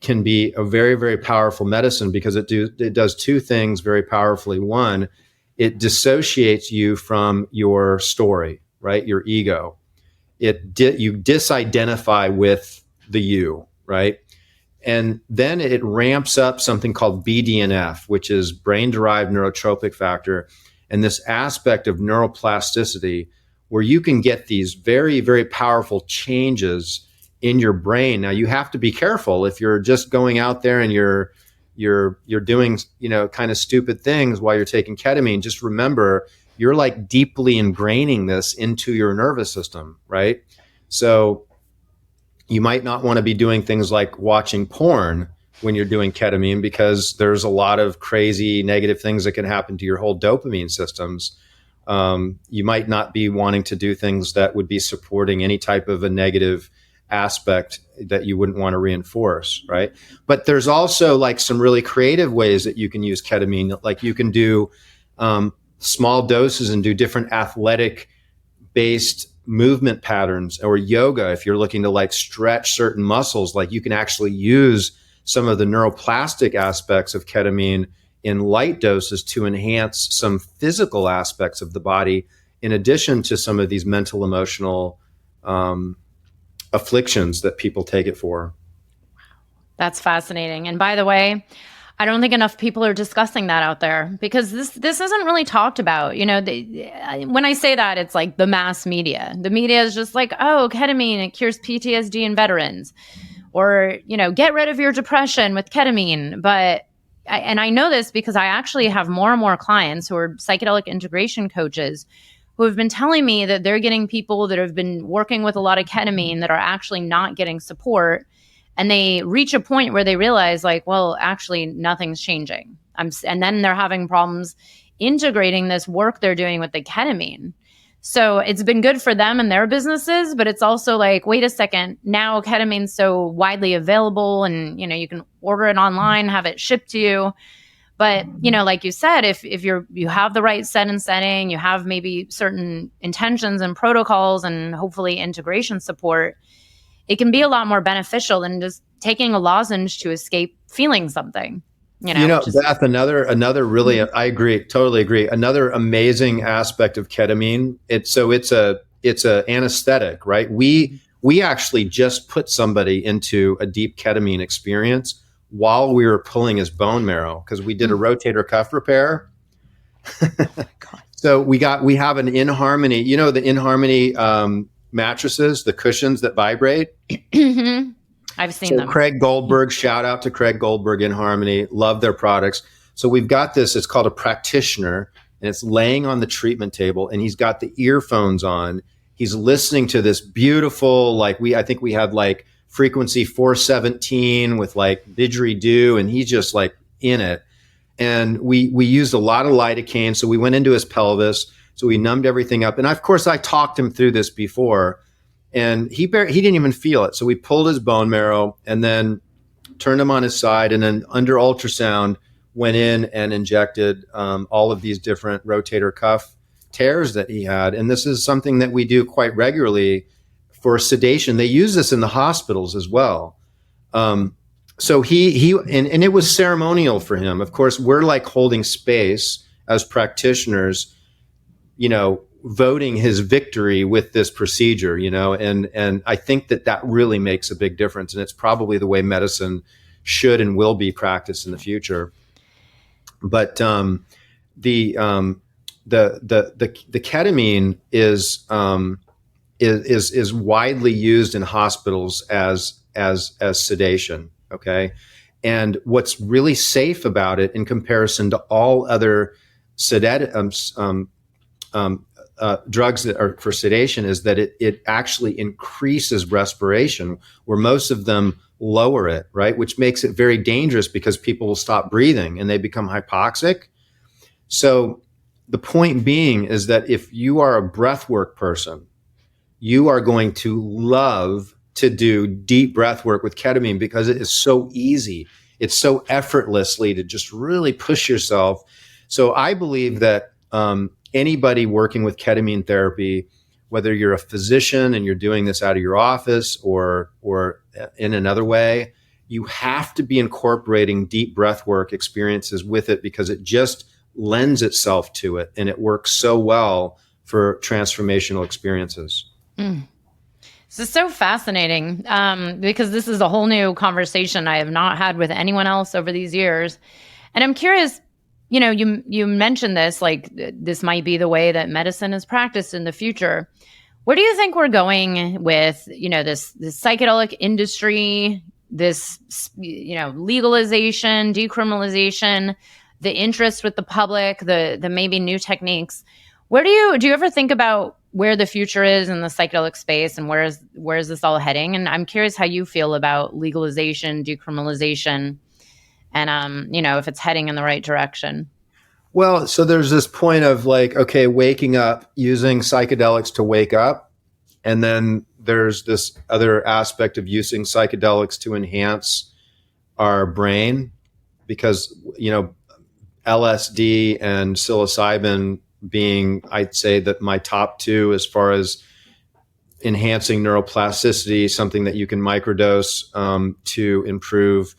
can be a very, very powerful medicine because it does two things very powerfully. One, it dissociates you from your story, right? Your ego. You disidentify with the you, right? And then it ramps up something called BDNF, which is brain-derived neurotrophic factor, and this aspect of neuroplasticity where you can get these very, very powerful changes in your brain. Now, you have to be careful if you're just going out there and you're doing, kind of stupid things while you're taking ketamine. Just remember, you're like deeply ingraining this into your nervous system, right? So you might not want to be doing things like watching porn when you're doing ketamine, because there's a lot of crazy negative things that can happen to your whole dopamine systems. You might not be wanting to do things that would be supporting any type of a negative aspect that you wouldn't want to reinforce, right? But there's also like some really creative ways that you can use ketamine. Like you can do small doses and do different athletic based movement patterns, or yoga. If you're looking to like stretch certain muscles, like you can actually use some of the neuroplastic aspects of ketamine in light doses to enhance some physical aspects of the body, in addition to some of these mental, emotional afflictions that people take it for. That's fascinating. And by the way, I don't think enough people are discussing that out there, because this isn't really talked about. You know, when I say that, it's like the mass media. The media is just like, oh, ketamine, it cures PTSD in veterans, or, you know, get rid of your depression with ketamine. But I know this because I actually have more and more clients who are psychedelic integration coaches who have been telling me that they're getting people that have been working with a lot of ketamine that are actually not getting support. And they reach a point where they realize, like, well, actually nothing's changing. And then they're having problems integrating this work they're doing with the ketamine. So it's been good for them and their businesses, but it's also like, wait a second, now ketamine's so widely available, and, you know, you can order it online, have it shipped to you. But, you know, like you said, if you have the right setting, you have maybe certain intentions and protocols and hopefully integration support, it can be a lot more beneficial than just taking a lozenge to escape feeling something. Beth, another really, I agree, totally agree. Another amazing aspect of ketamine. It's a anesthetic, right? We actually just put somebody into a deep ketamine experience while we were pulling his bone marrow, because we did a rotator cuff repair. Oh my God. So we have an In Harmony, you know, the In Harmony mattresses, the cushions that vibrate. Mm-hmm. I've seen them. Craig Goldberg, shout out to Craig Goldberg, In Harmony, love their products. So we've got this, it's called a practitioner, and it's laying on the treatment table, and he's got the earphones on. He's listening to this beautiful, like I think we had like frequency 417 with like didgeridoo, and he's just like in it. And we used a lot of lidocaine. So we went into his pelvis. So we numbed everything up. And of course, I talked him through this before, and he didn't even feel it. So we pulled his bone marrow and then turned him on his side, and then under ultrasound went in and injected all of these different rotator cuff tears that he had. And this is something that we do quite regularly for sedation. They use this in the hospitals as well. So he it was ceremonial for him. Of course, we're like holding space as practitioners, you know, voting his victory with this procedure, you know, and I think that really makes a big difference. And it's probably the way medicine should and will be practiced in the future. But the ketamine is widely used in hospitals as sedation. Okay. And what's really safe about it in comparison to all other sedatives, drugs that are for sedation, is that it actually increases respiration, where most of them lower it, right? Which makes it very dangerous because people will stop breathing and they become hypoxic. So the point being is that if you are a breathwork person, you are going to love to do deep breath work with ketamine, because it is so easy. It's so effortlessly to just really push yourself. So I believe that anybody working with ketamine therapy, whether you're a physician and you're doing this out of your office or in another way, you have to be incorporating deep breath work experiences with it, because it just lends itself to it, and it works so well for transformational experiences. This is so fascinating, because this is a whole new conversation I have not had with anyone else over these years. And I'm curious, you know, you mentioned this, like this might be the way that medicine is practiced in the future. Where do you think we're going with, you know, this psychedelic industry, this, you know, legalization, decriminalization, the interest with the public, the maybe new techniques? Do you ever think about where the future is in the psychedelic space, and where is this all heading? And I'm curious how you feel about legalization, decriminalization, and if it's heading in the right direction. Well, so there's this point of like, okay, waking up, using psychedelics to wake up. And then there's this other aspect of using psychedelics to enhance our brain, because, LSD and psilocybin being, I'd say that my top two as far as enhancing neuroplasticity, something that you can microdose to improve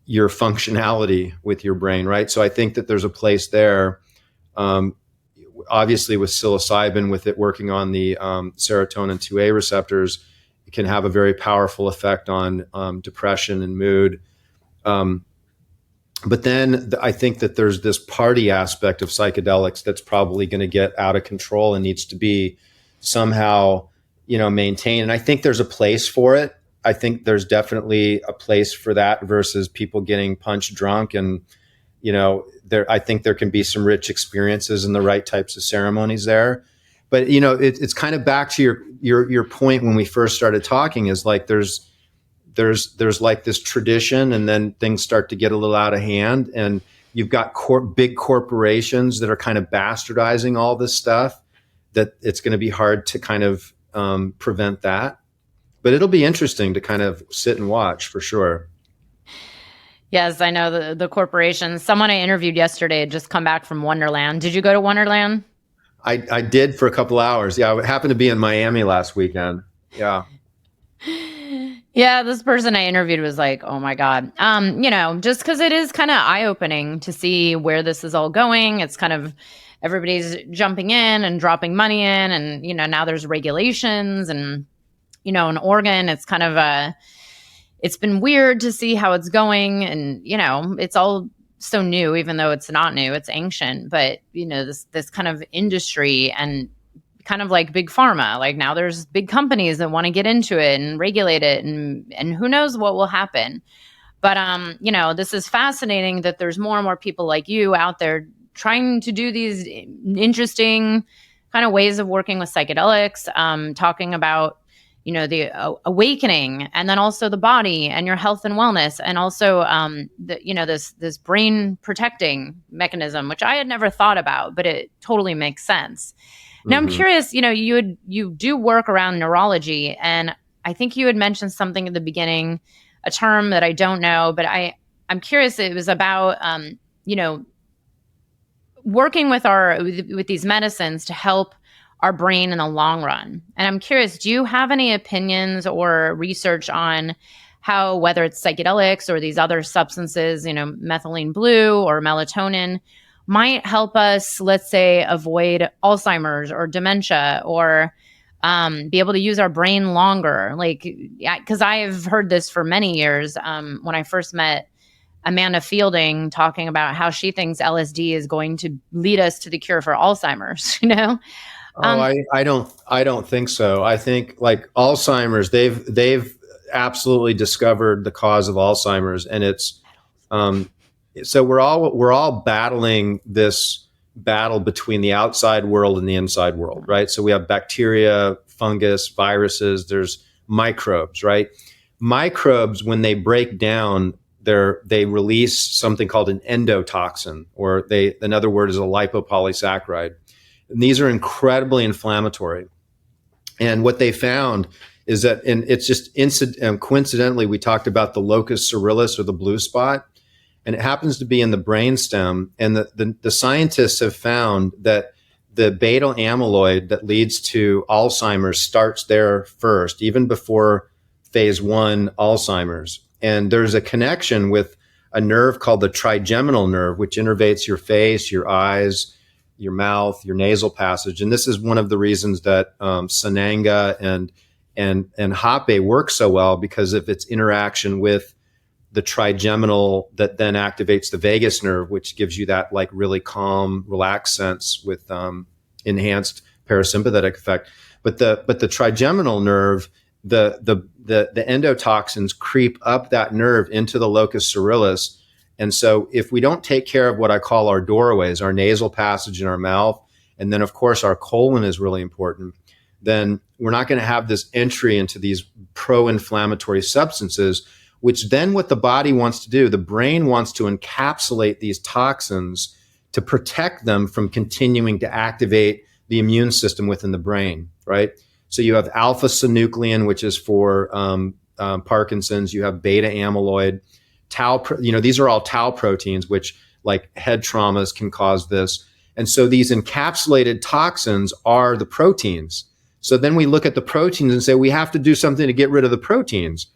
your functionality with your brain, right? So I think that there's a place there. Obviously, with psilocybin, with it working on the serotonin 2A receptors, it can have a very powerful effect on depression and mood. But then I think that there's this party aspect of psychedelics that's probably going to get out of control and needs to be somehow, maintained. And I think there's a place for it. I think there's definitely a place for that versus people getting punch drunk. And, I think there can be some rich experiences and the right types of ceremonies there. But, it's kind of back to your point when we first started talking, is like there's like this tradition, and then things start to get a little out of hand, and you've got big corporations that are kind of bastardizing all this stuff, that it's going to be hard to kind of prevent that. But it'll be interesting to kind of sit and watch for sure. Yes, I know the corporations. Someone I interviewed yesterday had just come back from Wonderland. Did you go to Wonderland? I did for a couple hours. Yeah, I happened to be in Miami last weekend. Yeah. Yeah, this person I interviewed was like, oh my God. Just because it is kind of eye-opening to see where this is all going. It's kind of everybody's jumping in and dropping money in, and, now there's regulations, and, in Oregon, it's kind of it's been weird to see how it's going, and, it's all so new, even though it's not new, it's ancient, but, this kind of industry, and kind of like big pharma, like now there's big companies that want to get into it and regulate it, and who knows what will happen. But, this is fascinating that there's more and more people like you out there trying to do these interesting kind of ways of working with psychedelics, talking about, the awakening, and then also the body and your health and wellness, and also, this brain protecting mechanism, which I had never thought about, but it totally makes sense. Now, I'm curious, you do work around neurology, and I think you had mentioned something at the beginning, a term that I don't know, but I'm curious. It was about, working with these medicines to help our brain in the long run. And I'm curious, do you have any opinions or research on how, whether it's psychedelics or these other substances, methylene blue or melatonin, might help us, let's say, avoid Alzheimer's or dementia, or be able to use our brain longer? Like, because I've heard this for many years. When I first met Amanda Fielding, talking about how she thinks LSD is going to lead us to the cure for Alzheimer's, I don't think so. I think like Alzheimer's, they've absolutely discovered the cause of Alzheimer's, and it's so we're all battling this battle between the outside world and the inside world, right? So we have bacteria, fungus, viruses, there's microbes, right? Microbes, when they break down, they release something called an endotoxin, or another word is a lipopolysaccharide. And these are incredibly inflammatory. And what they found is that, and it's just coincidentally, we talked about the locus coeruleus, or the blue spot, and it happens to be in the brainstem. And the scientists have found that the beta amyloid that leads to Alzheimer's starts there first, even before phase 1 Alzheimer's. And there's a connection with a nerve called the trigeminal nerve, which innervates your face, your eyes, your mouth, your nasal passage. And this is one of the reasons that Sananga and Hape work so well, because of its interaction with the trigeminal that then activates the vagus nerve, which gives you that like really calm, relaxed sense with enhanced parasympathetic effect. But the trigeminal nerve, the endotoxins creep up that nerve into the locus coeruleus. And so if we don't take care of what I call our doorways, our nasal passage in our mouth, and then of course our colon is really important, then we're not going to have this entry into these pro-inflammatory substances, which then what the body wants to do, the brain wants to encapsulate these toxins to protect them from continuing to activate the immune system within the brain, right? So you have alpha-synuclein, which is for Parkinson's. You have beta amyloid, tau. These are all tau proteins, which like head traumas can cause this. And so these encapsulated toxins are the proteins. So then we look at the proteins and say we have to do something to get rid of the proteins.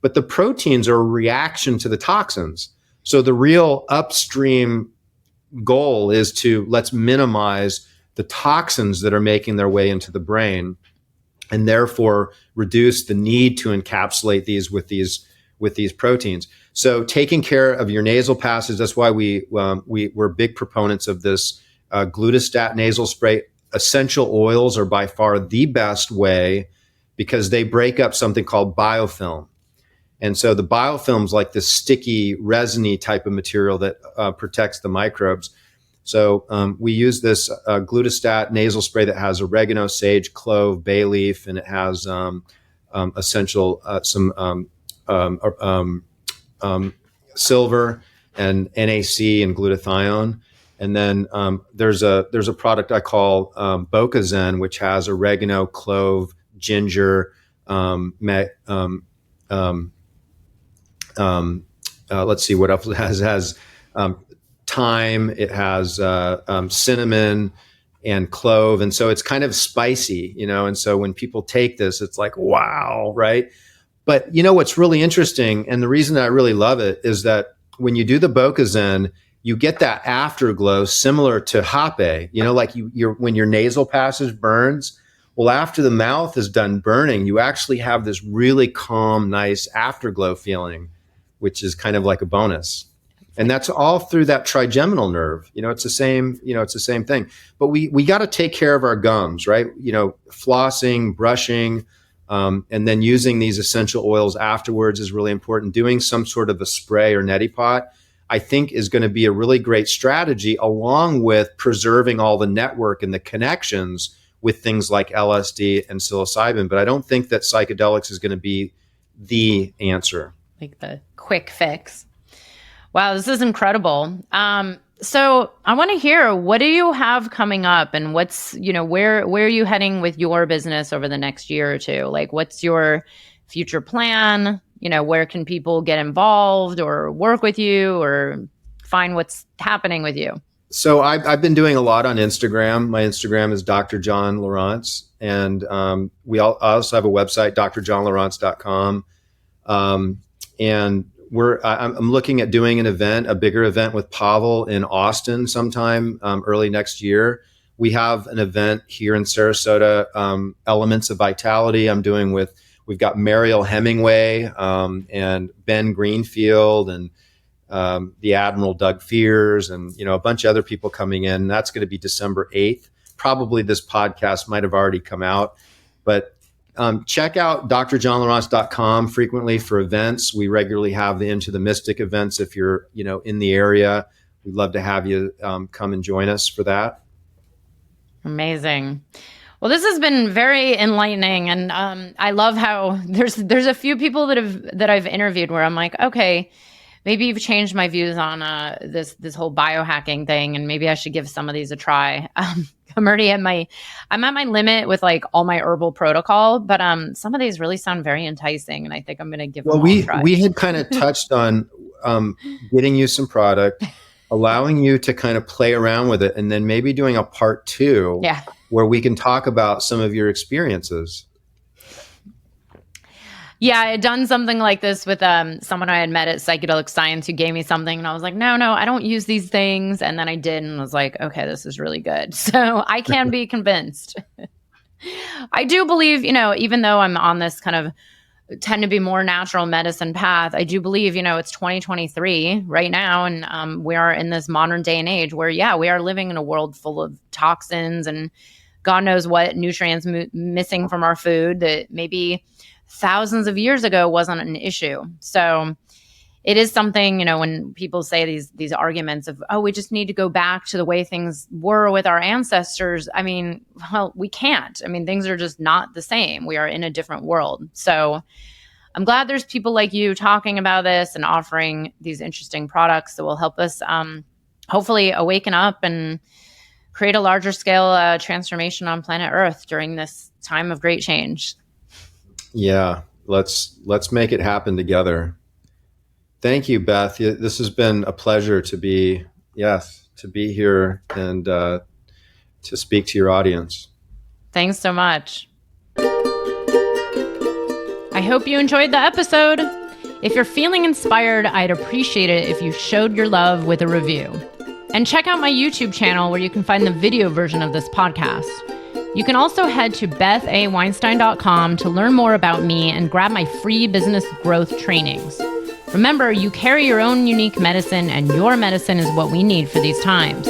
But the proteins are a reaction to the toxins. So the real upstream goal is to let's minimize the toxins that are making their way into the brain, and therefore reduce the need to encapsulate these with these proteins. So taking care of your nasal passage, that's why we're big proponents of this glutathione nasal spray. Essential oils are by far the best way because they break up something called biofilm. And so the biofilm is like this sticky, resiny type of material that protects the microbes. So we use this glutathione nasal spray that has oregano, sage, clove, bay leaf, and it has essential silver and NAC and glutathione. And then there's a product I call Bocazen, which has oregano, clove, ginger, let's see what else it has. It has thyme, it has cinnamon and clove. And so it's kind of spicy, and so when people take this, it's like, wow, right? But what's really interesting, and the reason that I really love it, is that when you do the Bocazen, you get that afterglow similar to Hape, like when your nasal passage burns. Well, after the mouth is done burning, you actually have this really calm, nice afterglow feeling, which is kind of like a bonus. And that's all through that trigeminal nerve. It's the same thing. But we got to take care of our gums, right? Flossing, brushing, and then using these essential oils afterwards is really important. Doing some sort of a spray or neti pot, I think, is going to be a really great strategy, along with preserving all the network and the connections with things like LSD and psilocybin. But I don't think that psychedelics is going to be the answer. Like the quick fix. Wow, this is incredible. So I want to hear, what do you have coming up, and what's, where are you heading with your business over the next year or two? Like, what's your future plan? Where can people get involved or work with you or find what's happening with you? So I've been doing a lot on Instagram. My Instagram is Dr. John Lieurance. And I also have a website, drjohnlieurance.com. And I'm looking at doing a bigger event with Pavel in Austin sometime early next year. We have an event here in Sarasota, Elements of Vitality. We've got Mariel Hemingway and Ben Greenfield and the Admiral Doug Fears and a bunch of other people coming in. That's going to be December 8th. Probably this podcast might have already come out, but check out drjohnlieurance.com frequently for events. We regularly have the Into the Mystic events. If you're in the area, we'd love to have you come and join us for that. Amazing. Well, this has been very enlightening, and I love how there's a few people that I've interviewed where I'm like, okay, maybe you've changed my views on this whole biohacking thing, and maybe I should give some of these a try. I'm at my limit with like all my herbal protocol, but some of these really sound very enticing, and I think I'm going to give them a try. We had kind of touched on getting you some product, allowing you to kind of play around with it, and then maybe doing a part 2 where we can talk about some of your experiences. Yeah, I had done something like this with someone I had met at Psychedelic Science who gave me something, and I was like, no, I don't use these things. And then I did, and was like, okay, this is really good. So I can be convinced. I do believe, even though I'm on this kind of tend to be more natural medicine path, I do believe, it's 2023 right now, and we are in this modern day and age where, we are living in a world full of toxins and God knows what nutrients missing from our food that maybe thousands of years ago wasn't an issue. So it is something, when people say these arguments of, we just need to go back to the way things were with our ancestors. I mean, well, we can't. I mean, things are just not the same. We are in a different world. So I'm glad there's people like you talking about this and offering these interesting products that will help us hopefully awaken up and create a larger scale transformation on planet Earth during this time of great change. Yeah, let's make it happen together. Thank you, Beth. This has been a pleasure to be here and to speak to your audience. Thanks so much. I hope you enjoyed the episode. If you're feeling inspired, I'd appreciate it if you showed your love with a review. And check out my YouTube channel where you can find the video version of this podcast. You can also head to bethaweinstein.com to learn more about me and grab my free business growth trainings. Remember, you carry your own unique medicine, and your medicine is what we need for these times.